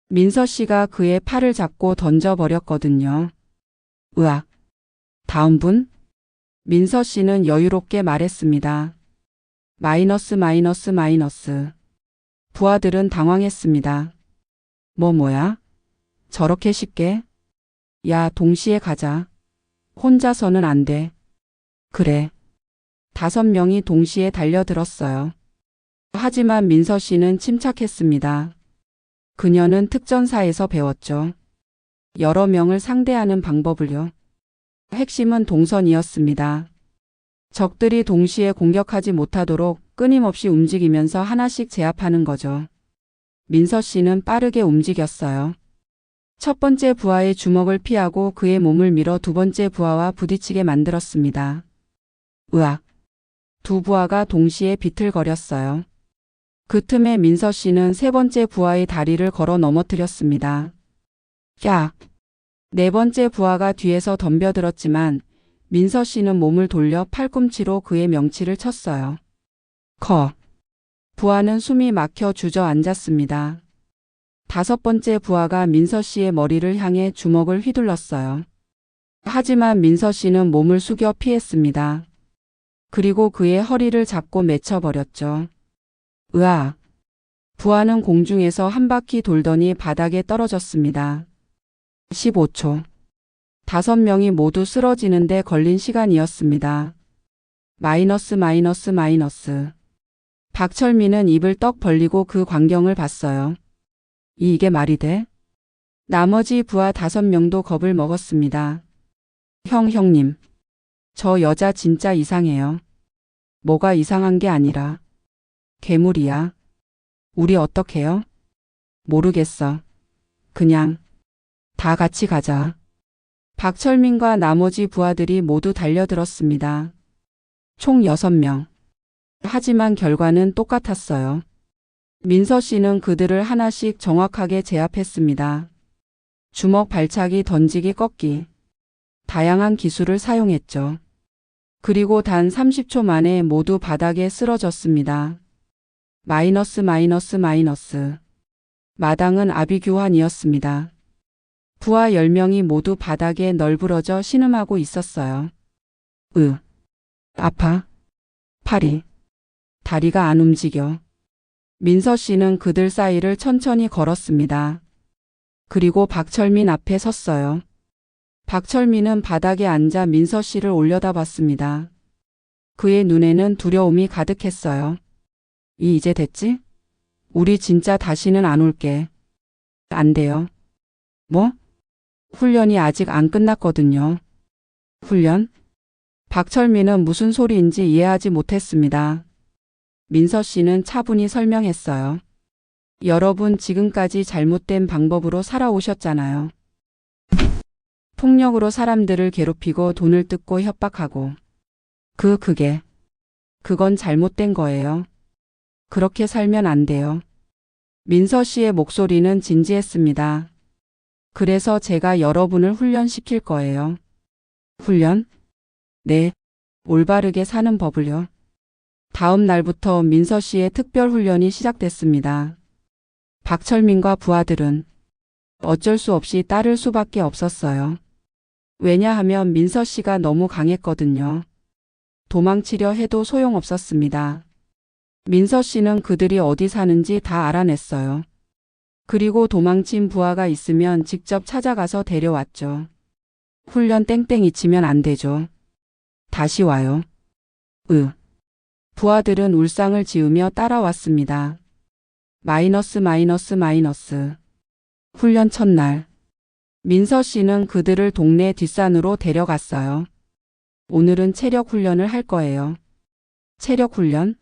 A: 민서 씨가 그의 팔을 잡고 던져버렸거든요. 으악. 다음 분? 민서 씨는 여유롭게 말했습니다. 마이너스. 부하들은 당황했습니다. 뭐야? 저렇게 쉽게? 야, 동시에 가자. 혼자서는 안 돼. 그래. 5명이 동시에 달려들었어요. 하지만 민서 씨는 침착했습니다. 그녀는 특전사에서 배웠죠. 여러 명을 상대하는 방법을요. 핵심은 동선이었습니다. 적들이 동시에 공격하지 못하도록 끊임없이 움직이면서 하나씩 제압하는 거죠. 민서 씨는 빠르게 움직였어요. 첫 번째 부하의 주먹을 피하고 그의 몸을 밀어 두 번째 부하와 부딪히게 만들었습니다. 으악. 두 부하가 동시에 비틀거렸어요. 그 틈에 민서 씨는 세 번째 부하의 다리를 걸어 넘어뜨렸습니다. 야! 네 번째 부하가 뒤에서 덤벼들었지만 민서 씨는 몸을 돌려 팔꿈치로 그의 명치를 쳤어요. 부하는 숨이 막혀 주저앉았습니다. 5번째 부하가 민서 씨의 머리를 향해 주먹을 휘둘렀어요. 하지만 민서 씨는 몸을 숙여 피했습니다. 그리고 그의 허리를 잡고 맺혀버렸죠. 으악! 부하는 공중에서 한 바퀴 돌더니 바닥에 떨어졌습니다. 15초. 5명이 모두 쓰러지는데 걸린 시간이었습니다. 마이너스. 박철민은 입을 떡 벌리고 그 광경을 봤어요. 이게 말이 돼? 나머지 부하 5명도 겁을 먹었습니다. 형님. 저 여자 진짜 이상해요. 뭐가 이상한 게 아니라 괴물이야. 우리 어떡해요? 모르겠어. 그냥 다 같이 가자. 박철민과 나머지 부하들이 모두 달려들었습니다. 총 6명. 하지만 결과는 똑같았어요. 민서 씨는 그들을 하나씩 정확하게 제압했습니다. 주먹, 발차기, 던지기, 꺾기. 다양한 기술을 사용했죠. 그리고 단 30초 만에 모두 바닥에 쓰러졌습니다. 마이너스. 마당은 아비규환이었습니다. 부하 10명이 모두 바닥에 널브러져 신음하고 있었어요. 아파. 팔이. 다리가 안 움직여. 민서 씨는 그들 사이를 천천히 걸었습니다. 그리고 박철민 앞에 섰어요. 박철민은 바닥에 앉아 민서 씨를 올려다봤습니다. 그의 눈에는 두려움이 가득했어요. 이제 됐지? 우리 진짜 다시는 안 올게. 안 돼요. 뭐? 훈련이 아직 안 끝났거든요. 훈련? 박철민은 무슨 소리인지 이해하지 못했습니다. 민서 씨는 차분히 설명했어요. 여러분 지금까지 잘못된 방법으로 살아오셨잖아요. 폭력으로 사람들을 괴롭히고 돈을 뜯고 협박하고. 그건 잘못된 거예요. 그렇게 살면 안 돼요. 민서 씨의 목소리는 진지했습니다. 그래서 제가 여러분을 훈련시킬 거예요. 훈련? 네. 올바르게 사는 법을요. 다음 날부터 민서 씨의 특별 훈련이 시작됐습니다. 박철민과 부하들은 어쩔 수 없이 따를 수밖에 없었어요. 왜냐하면 민서 씨가 너무 강했거든요. 도망치려 해도 소용없었습니다. 민서 씨는 그들이 어디 사는지 다 알아냈어요. 그리고 도망친 부하가 있으면 직접 찾아가서 데려왔죠. 훈련 땡땡이 치면 안 되죠. 다시 와요. 부하들은 울상을 지으며 따라왔습니다. 마이너스. 훈련 첫날. 민서 씨는 그들을 동네 뒷산으로 데려갔어요. 오늘은 체력 훈련을 할 거예요. 체력 훈련?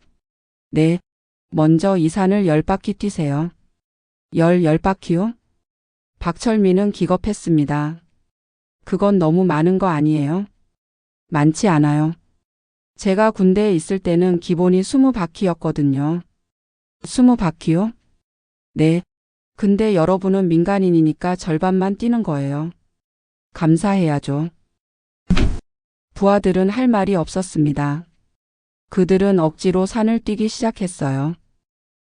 A: 네. 먼저 이 산을 10바퀴 뛰세요. 10바퀴요? 박철민은 기겁했습니다. 그건 너무 많은 거 아니에요? 많지 않아요. 제가 군대에 있을 때는 기본이 20바퀴였거든요. 20바퀴요? 네. 근데 여러분은 민간인이니까 절반만 뛰는 거예요. 감사해야죠. 부하들은 할 말이 없었습니다. 그들은 억지로 산을 뛰기 시작했어요.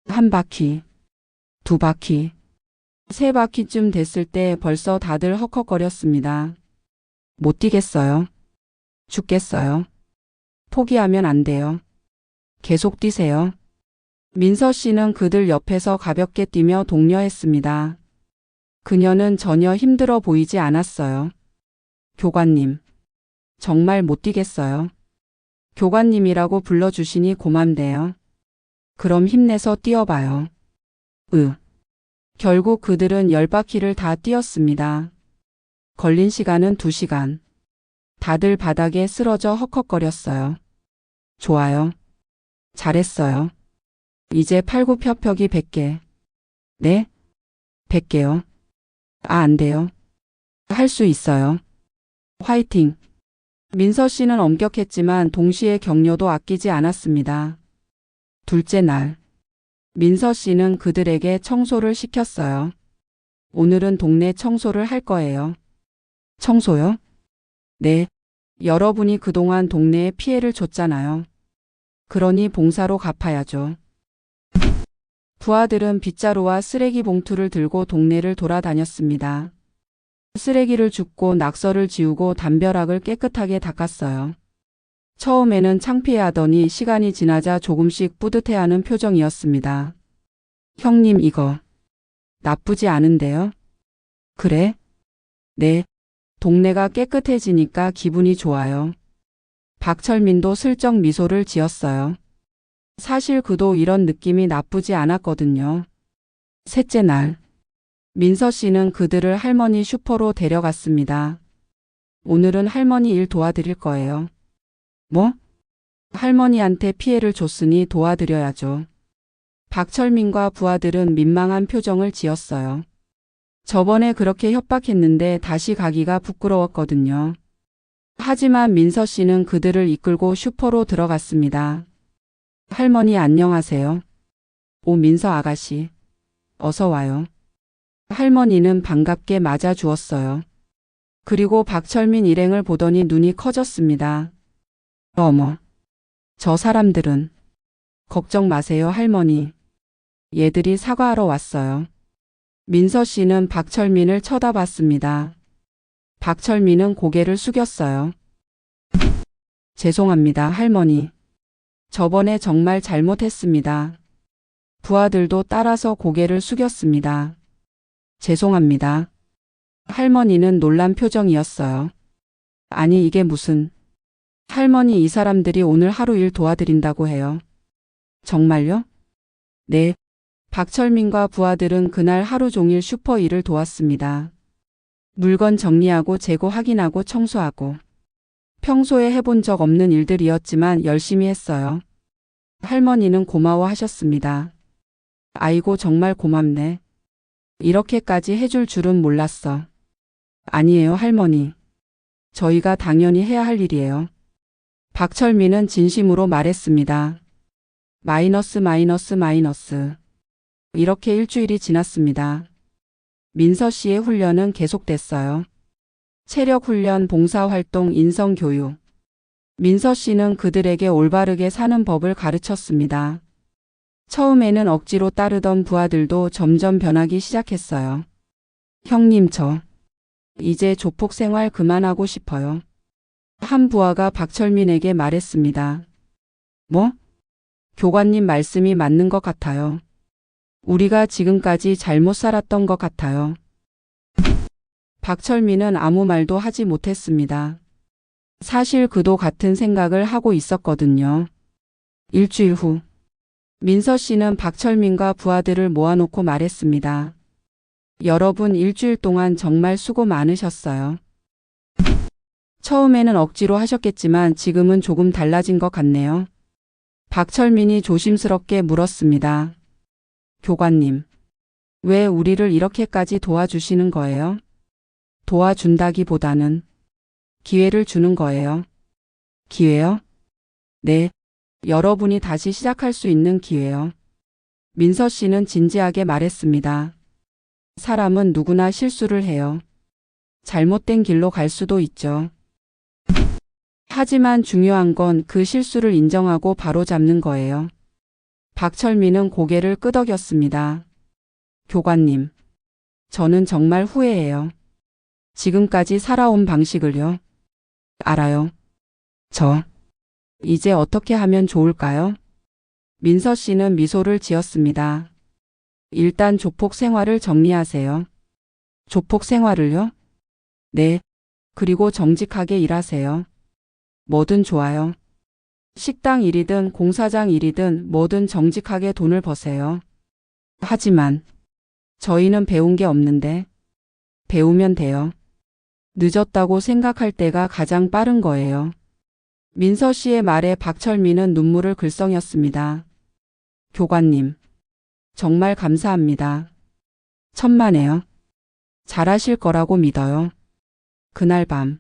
A: 1바퀴, 2바퀴, 3바퀴쯤 됐을 때 벌써 다들 헉헉거렸습니다. 못 뛰겠어요. 죽겠어요. 포기하면 안 돼요. 계속 뛰세요. 민서 씨는 그들 옆에서 가볍게 뛰며 독려했습니다. 그녀는 전혀 힘들어 보이지 않았어요. 교관님, 정말 못 뛰겠어요. 교관님이라고 불러주시니 고맙네요. 그럼 힘내서 뛰어봐요. 결국 그들은 10바퀴를 다 뛰었습니다. 걸린 시간은 2시간. 다들 바닥에 쓰러져 헉헉거렸어요. 좋아요. 잘했어요. 이제 팔굽혀펴기 100개. 네? 100개요. 안 돼요. 할 수 있어요. 화이팅. 민서 씨는 엄격했지만 동시에 격려도 아끼지 않았습니다. 둘째 날. 민서 씨는 그들에게 청소를 시켰어요. 오늘은 동네 청소를 할 거예요. 청소요? 네. 여러분이 그동안 동네에 피해를 줬잖아요. 그러니 봉사로 갚아야죠. 부하들은 빗자루와 쓰레기 봉투를 들고 동네를 돌아다녔습니다. 쓰레기를 줍고 낙서를 지우고 담벼락을 깨끗하게 닦았어요. 처음에는 창피해하더니 시간이 지나자 조금씩 뿌듯해하는 표정이었습니다. 형님 이거 나쁘지 않은데요? 그래? 네. 동네가 깨끗해지니까 기분이 좋아요. 박철민도 슬쩍 미소를 지었어요. 사실 그도 이런 느낌이 나쁘지 않았거든요. 셋째 날, 민서 씨는 그들을 할머니 슈퍼로 데려갔습니다. 오늘은 할머니 일 도와드릴 거예요. 뭐? 할머니한테 피해를 줬으니 도와드려야죠. 박철민과 부하들은 민망한 표정을 지었어요. 저번에 그렇게 협박했는데 다시 가기가 부끄러웠거든요. 하지만 민서 씨는 그들을 이끌고 슈퍼로 들어갔습니다. 할머니 안녕하세요. 오 민서 아가씨. 어서 와요. 할머니는 반갑게 맞아 주었어요. 그리고 박철민 일행을 보더니 눈이 커졌습니다. 어머. 저 사람들은. 걱정 마세요 할머니. 얘들이 사과하러 왔어요. 민서 씨는 박철민을 쳐다봤습니다. 박철민은 고개를 숙였어요. 죄송합니다 할머니. 저번에 정말 잘못했습니다. 부하들도 따라서 고개를 숙였습니다. 죄송합니다. 할머니는 놀란 표정이었어요. 아니 이게 무슨. 할머니 이 사람들이 오늘 하루 일 도와드린다고 해요. 정말요? 네. 박철민과 부하들은 그날 하루 종일 슈퍼 일을 도왔습니다. 물건 정리하고 재고 확인하고 청소하고. 평소에 해본 적 없는 일들이었지만 열심히 했어요. 할머니는 고마워하셨습니다. 아이고 정말 고맙네. 이렇게까지 해줄 줄은 몰랐어. 아니에요 할머니. 저희가 당연히 해야 할 일이에요. 박철민은 진심으로 말했습니다. 마이너스. 이렇게 일주일이 지났습니다. 민서 씨의 훈련은 계속됐어요. 체력 훈련, 봉사활동, 인성교육. 민서 씨는 그들에게 올바르게 사는 법을 가르쳤습니다. 처음에는 억지로 따르던 부하들도 점점 변하기 시작했어요. 형님 저 이제 조폭 생활 그만하고 싶어요. 한 부하가 박철민에게 말했습니다. 뭐? 교관님 말씀이 맞는 것 같아요. 우리가 지금까지 잘못 살았던 것 같아요. 박철민은 아무 말도 하지 못했습니다. 사실 그도 같은 생각을 하고 있었거든요. 일주일 후, 민서 씨는 박철민과 부하들을 모아놓고 말했습니다. 여러분 일주일 동안 정말 수고 많으셨어요. 처음에는 억지로 하셨겠지만 지금은 조금 달라진 것 같네요. 박철민이 조심스럽게 물었습니다. 교관님, 왜 우리를 이렇게까지 도와주시는 거예요? 도와준다기보다는 기회를 주는 거예요. 기회요? 네, 여러분이 다시 시작할 수 있는 기회요. 민서 씨는 진지하게 말했습니다. 사람은 누구나 실수를 해요. 잘못된 길로 갈 수도 있죠. 하지만 중요한 건 그 실수를 인정하고 바로잡는 거예요. 박철민은 고개를 끄덕였습니다. 교관님, 저는 정말 후회해요. 지금까지 살아온 방식을요. 알아요. 이제 어떻게 하면 좋을까요? 민서 씨는 미소를 지었습니다. 일단 조폭 생활을 정리하세요. 조폭 생활을요? 네. 그리고 정직하게 일하세요. 뭐든 좋아요. 식당 일이든 공사장 일이든 뭐든 정직하게 돈을 버세요. 하지만 저희는 배운 게 없는데. 배우면 돼요. 늦었다고 생각할 때가 가장 빠른 거예요. 민서 씨의 말에 박철민은 눈물을 글썽였습니다. 교관님, 정말 감사합니다. 천만에요. 잘하실 거라고 믿어요. 그날 밤,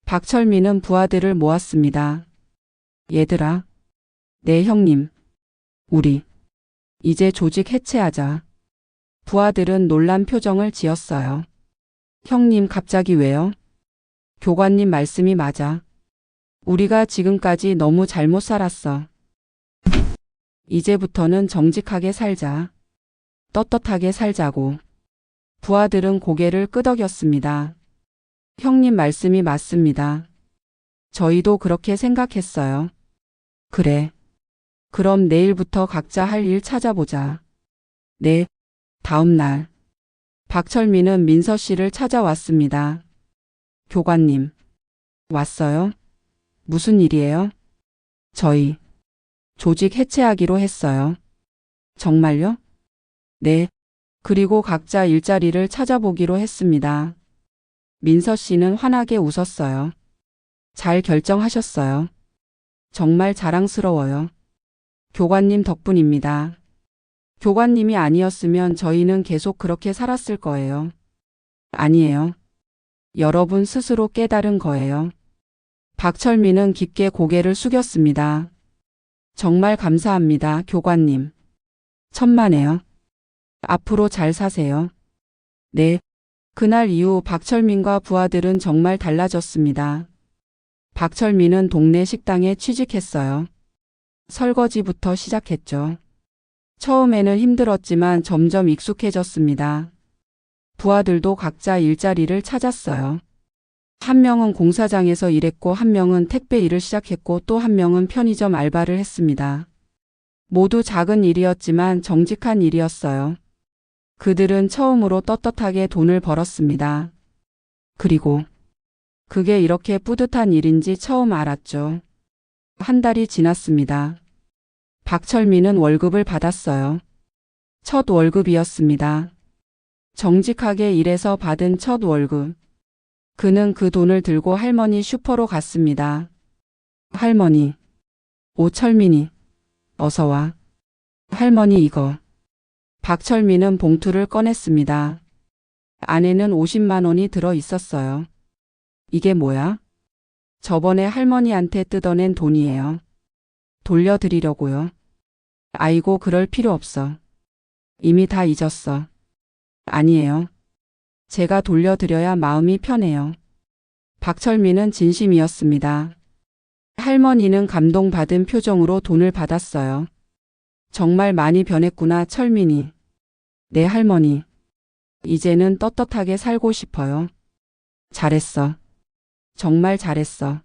A: 박철민은 부하들을 모았습니다. 얘들아, 네 형님, 우리 이제 조직 해체하자. 부하들은 놀란 표정을 지었어요. 형님 갑자기 왜요? 교관님 말씀이 맞아. 우리가 지금까지 너무 잘못 살았어. 이제부터는 정직하게 살자. 떳떳하게 살자고. 부하들은 고개를 끄덕였습니다. 형님 말씀이 맞습니다. 저희도 그렇게 생각했어요. 그래. 그럼 내일부터 각자 할 일 찾아보자. 네. 다음 날. 박철민은 민서 씨를 찾아왔습니다. 교관님. 왔어요? 무슨 일이에요? 저희 조직 해체하기로 했어요. 정말요? 네. 그리고 각자 일자리를 찾아보기로 했습니다. 민서 씨는 환하게 웃었어요. 잘 결정하셨어요. 정말 자랑스러워요. 교관님 덕분입니다. 교관님이 아니었으면 저희는 계속 그렇게 살았을 거예요. 아니에요. 여러분 스스로 깨달은 거예요. 박철민은 깊게 고개를 숙였습니다. 정말 감사합니다, 교관님. 천만에요. 앞으로 잘 사세요. 네. 그날 이후 박철민과 부하들은 정말 달라졌습니다. 박철민은 동네 식당에 취직했어요. 설거지부터 시작했죠. 처음에는 힘들었지만 점점 익숙해졌습니다. 부하들도 각자 일자리를 찾았어요. 한 명은 공사장에서 일했고 한 명은 택배 일을 시작했고 또 한 명은 편의점 알바를 했습니다. 모두 작은 일이었지만 정직한 일이었어요. 그들은 처음으로 떳떳하게 돈을 벌었습니다. 그리고 그게 이렇게 뿌듯한 일인지 처음 알았죠. 한 달이 지났습니다. 박철민은 월급을 받았어요. 첫 월급이었습니다. 정직하게 일해서 받은 첫 월급. 그는 그 돈을 들고 할머니 슈퍼로 갔습니다. 할머니. 오철민이. 어서 와. 할머니 이거. 박철민은 봉투를 꺼냈습니다. 안에는 50만 원이 들어 있었어요. 이게 뭐야? 저번에 할머니한테 뜯어낸 돈이에요. 돌려드리려고요. 아이고 그럴 필요 없어. 이미 다 잊었어. 아니에요. 제가 돌려드려야 마음이 편해요. 박철민은 진심이었습니다. 할머니는 감동받은 표정으로 돈을 받았어요. 정말 많이 변했구나 철민이. 네 할머니. 이제는 떳떳하게 살고 싶어요. 잘했어. 정말 잘했어.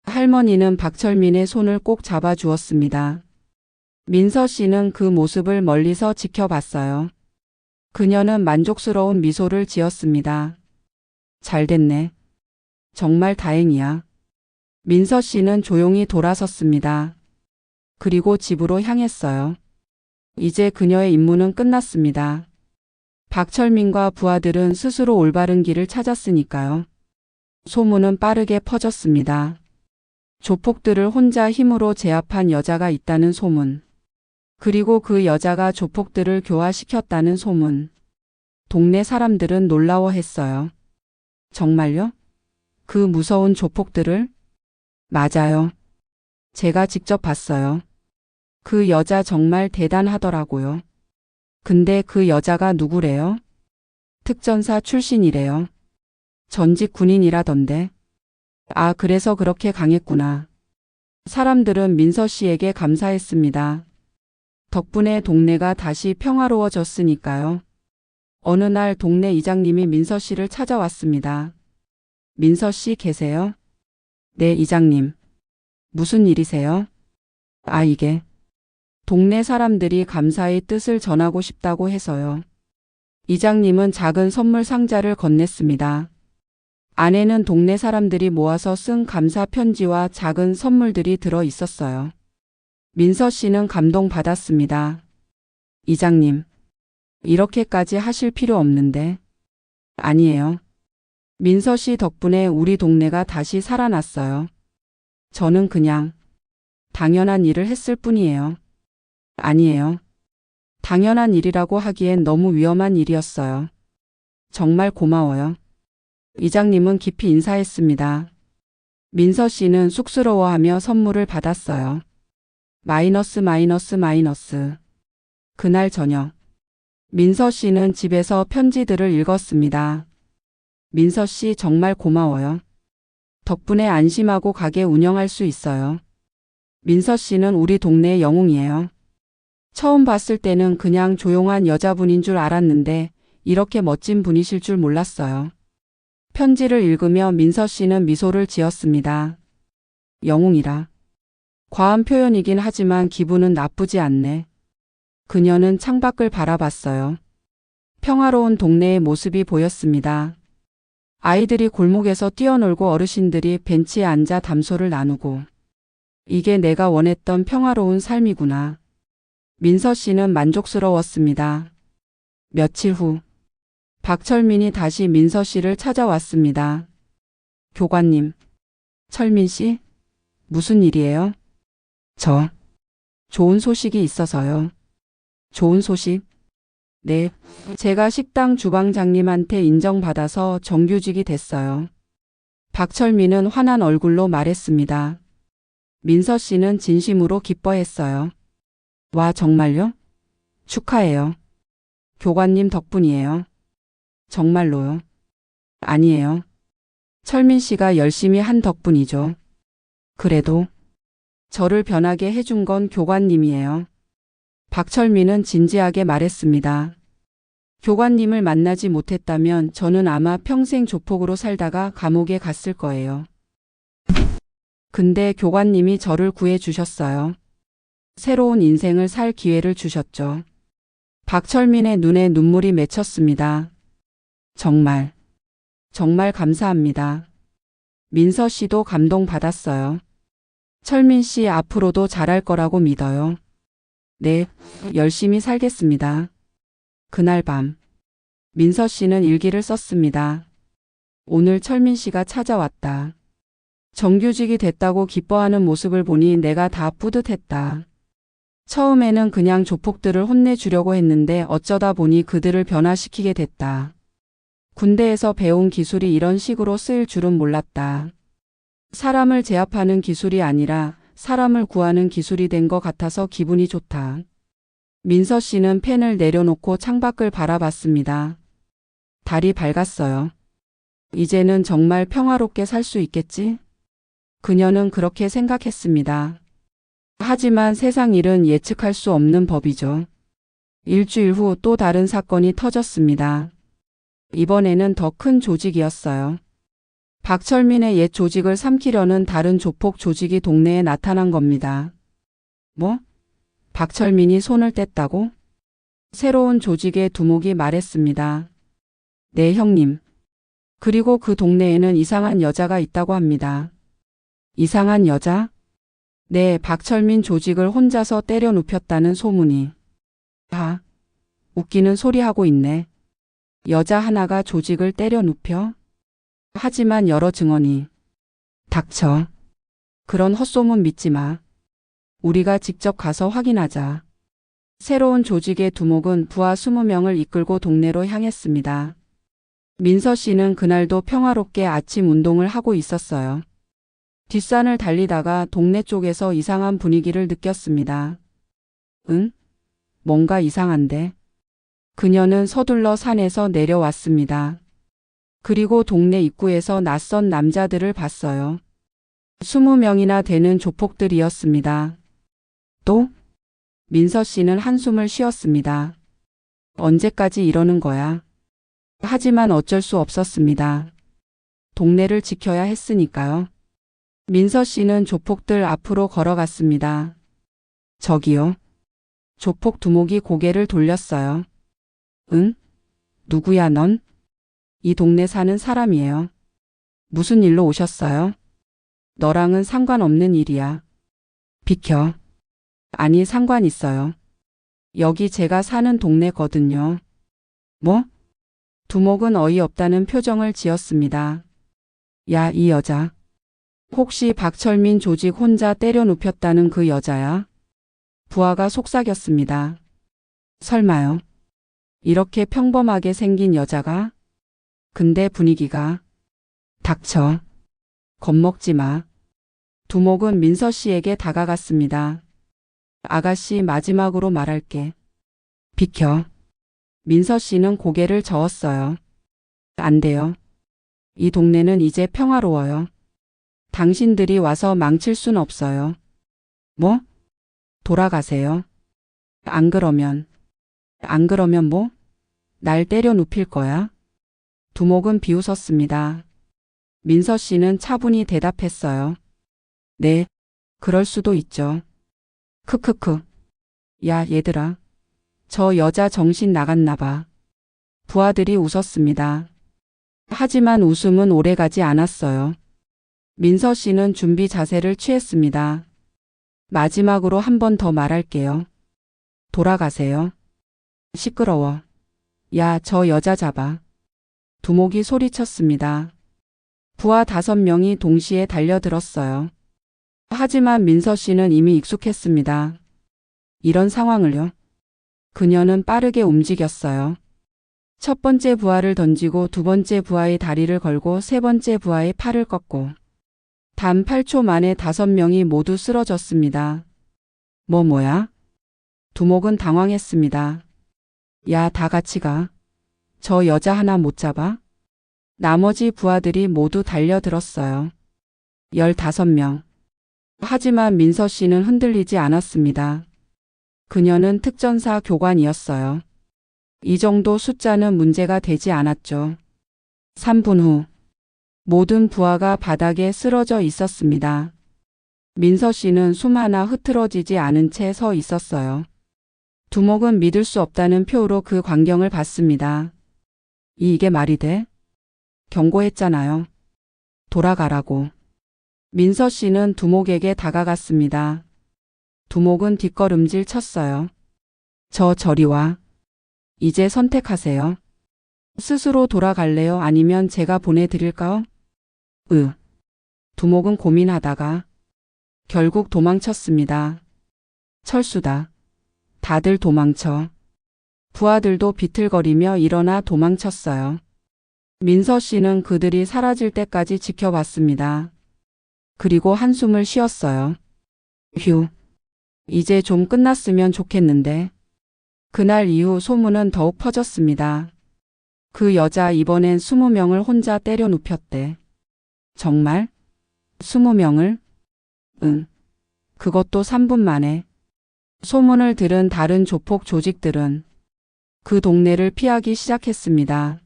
A: 할머니는 박철민의 손을 꼭 잡아주었습니다. 민서 씨는 그 모습을 멀리서 지켜봤어요. 그녀는 만족스러운 미소를 지었습니다. 잘 됐네. 정말 다행이야. 민서 씨는 조용히 돌아섰습니다. 그리고 집으로 향했어요. 이제 그녀의 임무는 끝났습니다. 박철민과 부하들은 스스로 올바른 길을 찾았으니까요. 소문은 빠르게 퍼졌습니다. 조폭들을 혼자 힘으로 제압한 여자가 있다는 소문. 그리고 그 여자가 조폭들을 교화시켰다는 소문. 동네 사람들은 놀라워했어요. 정말요? 그 무서운 조폭들을? 맞아요. 제가 직접 봤어요. 그 여자 정말 대단하더라고요. 근데 그 여자가 누구래요? 특전사 출신이래요. 전직 군인이라던데. 아, 그래서 그렇게 강했구나. 사람들은 민서 씨에게 감사했습니다. 덕분에 동네가 다시 평화로워졌으니까요. 어느 날 동네 이장님이 민서 씨를 찾아왔습니다. 민서 씨 계세요? 네, 이장님. 무슨 일이세요? 아, 이게. 동네 사람들이 감사의 뜻을 전하고 싶다고 해서요. 이장님은 작은 선물 상자를 건넸습니다. 안에는 동네 사람들이 모아서 쓴 감사 편지와 작은 선물들이 들어 있었어요. 민서 씨는 감동받았습니다. 이장님, 이렇게까지 하실 필요 없는데. 아니에요. 민서 씨 덕분에 우리 동네가 다시 살아났어요. 저는 그냥 당연한 일을 했을 뿐이에요. 아니에요. 당연한 일이라고 하기엔 너무 위험한 일이었어요. 정말 고마워요. 이장님은 깊이 인사했습니다. 민서 씨는 쑥스러워하며 선물을 받았어요. 마이너스. 그날 저녁. 민서 씨는 집에서 편지들을 읽었습니다. 민서 씨 정말 고마워요. 덕분에 안심하고 가게 운영할 수 있어요. 민서 씨는 우리 동네의 영웅이에요. 처음 봤을 때는 그냥 조용한 여자분인 줄 알았는데 이렇게 멋진 분이실 줄 몰랐어요. 편지를 읽으며 민서 씨는 미소를 지었습니다. 영웅이라. 과한 표현이긴 하지만 기분은 나쁘지 않네. 그녀는 창밖을 바라봤어요. 평화로운 동네의 모습이 보였습니다. 아이들이 골목에서 뛰어놀고 어르신들이 벤치에 앉아 담소를 나누고. 이게 내가 원했던 평화로운 삶이구나. 민서 씨는 만족스러웠습니다. 며칠 후 박철민이 다시 민서 씨를 찾아왔습니다. 교관님, 철민 씨? 무슨 일이에요? 좋은 소식이 있어서요. 좋은 소식? 네, 제가 식당 주방장님한테 인정받아서 정규직이 됐어요. 박철민은 환한 얼굴로 말했습니다. 민서 씨는 진심으로 기뻐했어요. 와, 정말요? 축하해요. 교관님 덕분이에요. 정말로요? 아니에요. 철민 씨가 열심히 한 덕분이죠. 그래도 저를 변하게 해준 건 교관님이에요. 박철민은 진지하게 말했습니다. 교관님을 만나지 못했다면 저는 아마 평생 조폭으로 살다가 감옥에 갔을 거예요. 근데 교관님이 저를 구해 주셨어요. 새로운 인생을 살 기회를 주셨죠. 박철민의 눈에 눈물이 맺혔습니다. 정말 감사합니다. 민서 씨도 감동받았어요. 철민 씨 앞으로도 잘할 거라고 믿어요. 네, 열심히 살겠습니다. 그날 밤, 민서 씨는 일기를 썼습니다. 오늘 철민 씨가 찾아왔다. 정규직이 됐다고 기뻐하는 모습을 보니 내가 다 뿌듯했다. 처음에는 그냥 조폭들을 혼내주려고 했는데 어쩌다 보니 그들을 변화시키게 됐다. 군대에서 배운 기술이 이런 식으로 쓰일 줄은 몰랐다. 사람을 제압하는 기술이 아니라 사람을 구하는 기술이 된 것 같아서 기분이 좋다. 민서 씨는 펜을 내려놓고 창밖을 바라봤습니다. 달이 밝았어요. 이제는 정말 평화롭게 살 수 있겠지? 그녀는 그렇게 생각했습니다. 하지만 세상 일은 예측할 수 없는 법이죠. 일주일 후 또 다른 사건이 터졌습니다. 이번에는 더 큰 조직이었어요. 박철민의 옛 조직을 삼키려는 다른 조폭 조직이 동네에 나타난 겁니다. 뭐? 박철민이 손을 뗐다고? 새로운 조직의 두목이 말했습니다. 네, 형님. 그리고 그 동네에는 이상한 여자가 있다고 합니다. 이상한 여자? 네, 박철민 조직을 혼자서 때려 눕혔다는 소문이. 아, 웃기는 소리 하고 있네. 여자 하나가 조직을 때려 눕혀? 하지만 여러 증언이. 닥쳐. 그런 헛소문 믿지 마. 우리가 직접 가서 확인하자. 새로운 조직의 두목은 부하 20명을 이끌고 동네로 향했습니다. 민서 씨는 그날도 평화롭게 아침 운동을 하고 있었어요. 뒷산을 달리다가 동네 쪽에서 이상한 분위기를 느꼈습니다. 응? 뭔가 이상한데? 그녀는 서둘러 산에서 내려왔습니다. 그리고 동네 입구에서 낯선 남자들을 봤어요. 20명이나 되는 조폭들이었습니다. 또? 민서 씨는 한숨을 쉬었습니다. 언제까지 이러는 거야? 하지만 어쩔 수 없었습니다. 동네를 지켜야 했으니까요. 민서 씨는 조폭들 앞으로 걸어갔습니다. 저기요. 조폭 두목이 고개를 돌렸어요. 응? 누구야 넌? 이 동네 사는 사람이에요. 무슨 일로 오셨어요? 너랑은 상관없는 일이야. 비켜. 아니, 상관 있어요. 여기 제가 사는 동네거든요. 뭐? 두목은 어이없다는 표정을 지었습니다. 야, 이 여자. 혹시 박철민 조직 혼자 때려 눕혔다는 그 여자야? 부하가 속삭였습니다. 설마요. 이렇게 평범하게 생긴 여자가? 근데 분위기가. 닥쳐. 겁먹지 마. 두목은 민서 씨에게 다가갔습니다. 아가씨, 마지막으로 말할게. 비켜. 민서 씨는 고개를 저었어요. 안 돼요. 이 동네는 이제 평화로워요. 당신들이 와서 망칠 순 없어요. 뭐? 돌아가세요. 안 그러면 뭐? 날 때려 눕힐 거야? 두목은 비웃었습니다. 민서 씨는 차분히 대답했어요. 네, 그럴 수도 있죠. 크크크. 야, 얘들아. 저 여자 정신 나갔나 봐. 부하들이 웃었습니다. 하지만 웃음은 오래가지 않았어요. 민서 씨는 준비 자세를 취했습니다. 마지막으로 한 번 더 말할게요. 돌아가세요. 시끄러워. 야, 저 여자 잡아. 두목이 소리쳤습니다. 부하 5명이 동시에 달려들었어요. 하지만 민서 씨는 이미 익숙했습니다. 이런 상황을요. 그녀는 빠르게 움직였어요. 첫 번째 부하를 던지고 두 번째 부하의 다리를 걸고 세 번째 부하의 팔을 꺾고 단 8초 만에 5명이 모두 쓰러졌습니다. 뭐야? 두목은 당황했습니다. 야, 다 같이 가. 저 여자 하나 못 잡아? 나머지 부하들이 모두 달려들었어요. 15명. 하지만 민서 씨는 흔들리지 않았습니다. 그녀는 특전사 교관이었어요. 이 정도 숫자는 문제가 되지 않았죠. 3분 후 모든 부하가 바닥에 쓰러져 있었습니다. 민서 씨는 숨 하나 흐트러지지 않은 채 서 있었어요. 두목은 믿을 수 없다는 표로 그 광경을 봤습니다. 이게 말이 돼? 경고했잖아요. 돌아가라고. 민서 씨는 두목에게 다가갔습니다. 두목은 뒷걸음질 쳤어요. 저리 와. 이제 선택하세요. 스스로 돌아갈래요? 아니면 제가 보내드릴까요? 두목은 고민하다가 결국 도망쳤습니다. 철수다. 다들 도망쳐. 부하들도 비틀거리며 일어나 도망쳤어요. 민서 씨는 그들이 사라질 때까지 지켜봤습니다. 그리고 한숨을 쉬었어요. 휴. 이제 좀 끝났으면 좋겠는데. 그날 이후 소문은 더욱 퍼졌습니다. 그 여자 이번엔 20명을 혼자 때려 눕혔대. 정말? 20명을? 응. 그것도 3분 만에. 소문을 들은 다른 조폭 조직들은 그 동네를 피하기 시작했습니다.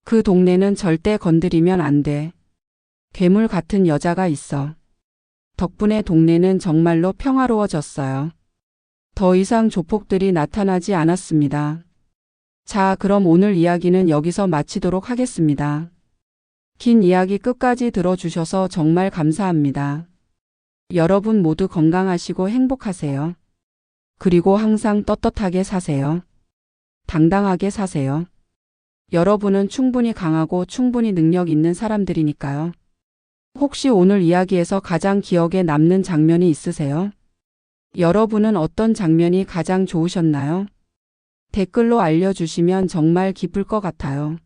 A: 그 동네는 절대 건드리면 안 돼. 괴물 같은 여자가 있어. 덕분에 동네는 정말로 평화로워졌어요. 더 이상 조폭들이 나타나지 않았습니다. 자, 그럼 오늘 이야기는 여기서 마치도록 하겠습니다. 긴 이야기 끝까지 들어주셔서 정말 감사합니다. 여러분 모두 건강하시고 행복하세요. 그리고 항상 떳떳하게 사세요. 당당하게 사세요. 여러분은 충분히 강하고 충분히 능력 있는 사람들이니까요. 혹시 오늘 이야기에서 가장 기억에 남는 장면이 있으세요? 여러분은 어떤 장면이 가장 좋으셨나요? 댓글로 알려주시면 정말 기쁠 것 같아요.